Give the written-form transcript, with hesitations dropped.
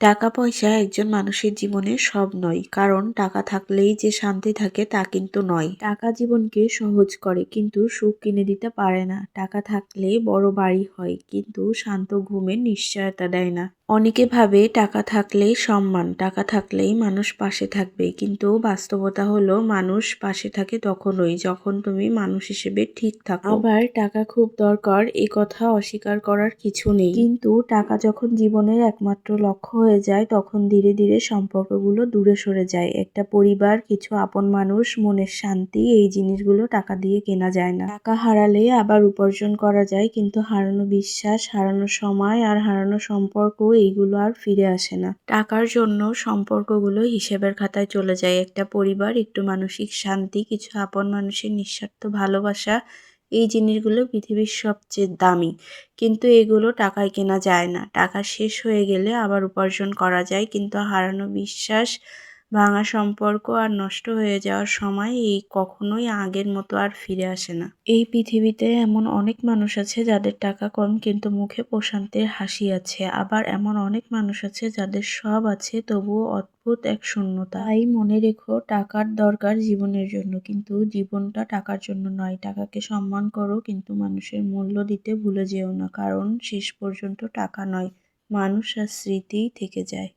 টাকা পয়সা একজন মানুষের জীবনে সব নয়, কারণ টাকা থাকলেই যে শান্তি থাকে তা কিন্তু নয়। টাকা জীবনকে সহজ করে কিন্তু সুখ কিনে দিতে পারে না। টাকা থাকলে বড় বাড়ি হয় কিন্তু শান্ত ঘুমের নিশ্চয়তা দেয় না। অনেকে ভাবে টাকা থাকলেই সম্মান, টাকা থাকলেই মানুষ পাশে থাকবে, কিন্তু বাস্তবতা হলো মানুষ পাশে থাকে তখনই যখন তুমি মানুষ হিসেবে ঠিক থাকো। আবার টাকা খুব দরকার এ কথা অস্বীকার করার কিছু নেই, কিন্তু টাকা যখন জীবনের একমাত্র লক্ষ্য হয়ে যায় তখন ধীরে ধীরে সম্পর্কগুলো দূরে সরে যায়। একটা পরিবার, কিছু আপন মানুষ, মনের শান্তি, এই জিনিসগুলো টাকা দিয়ে কেনা যায় না। টাকা হারালে আবার উপার্জন করা যায়, কিন্তু হারানো বিশ্বাস, হারানো সময় আর হারানো সম্পর্ক, এইগুলো আর ফিরে আসে না। টাকার জন্য সম্পর্কগুলো হিসেবের খাতায় চলে যায়। একটা পরিবার, একটু মানসিক শান্তি, কিছু আপন মানুষের নিঃস্বার্থ ভালোবাসা, এই জিনিসগুলো পৃথিবীর সবচেয়ে দামি, কিন্তু এগুলো টাকায় কেনা যায় না। টাকা শেষ হয়ে গেলে আবার উপার্জন করা যায়, কিন্তু হারানো বিশ্বাস, ভাঙা সম্পর্ক আর নষ্ট হয়ে যাওয়ার সময় এই কখনোই আগের মতো আর ফিরে আসে না। এই পৃথিবীতে এমন অনেক মানুষ আছে যাদের টাকা কম কিন্তু মুখে প্রশান্তির হাসি আছে। আবার এমন অনেক মানুষ আছে যাদের সব আছে তবুও অদ্ভুত এক শূন্যতা। তাই মনে রেখো, টাকার দরকার জীবনের জন্য, কিন্তু জীবনটা টাকার জন্য নয়। টাকাকে সম্মান করো কিন্তু মানুষের মূল্য দিতে ভুলে যেও না, কারণ শেষ পর্যন্ত টাকা নয়, মানুষ আর স্মৃতিই থেকে যায়।